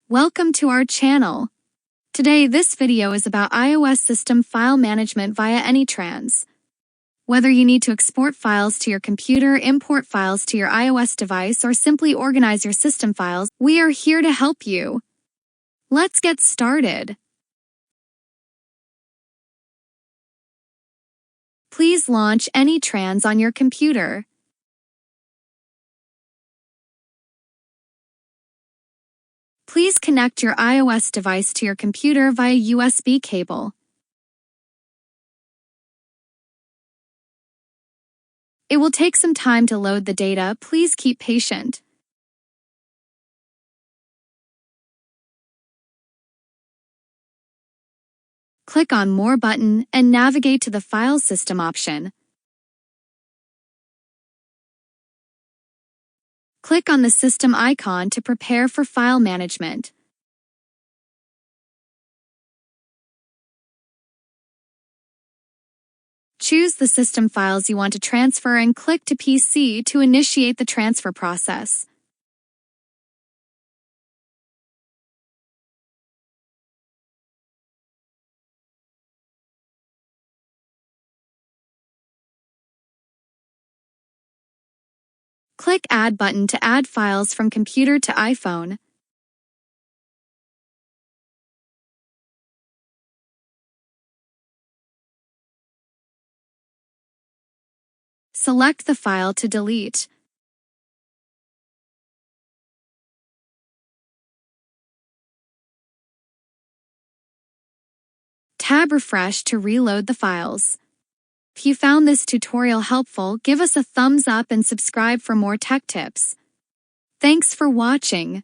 Welcome to our channel. Today, this video is about iOS system file management via AnyTrans. Whether you need to export files to your computer, import files to your iOS device, or simply organize your system files, we are here to help you. Let's get started. Please launch AnyTrans on your computer. Please connect your iOS device to your computer via USB cable. It will take some time to load the data. Please keep patient. Click on More button and navigate to the File System option. Click on the system icon to prepare for file management. Choose the system files you want to transfer and click to PC to initiate the transfer process. Click Add button to add files from computer to iPhone. Select the file to delete. Tab Refresh to reload the files. If you found this tutorial helpful, give us a thumbs up and subscribe for more tech tips. Thanks for watching.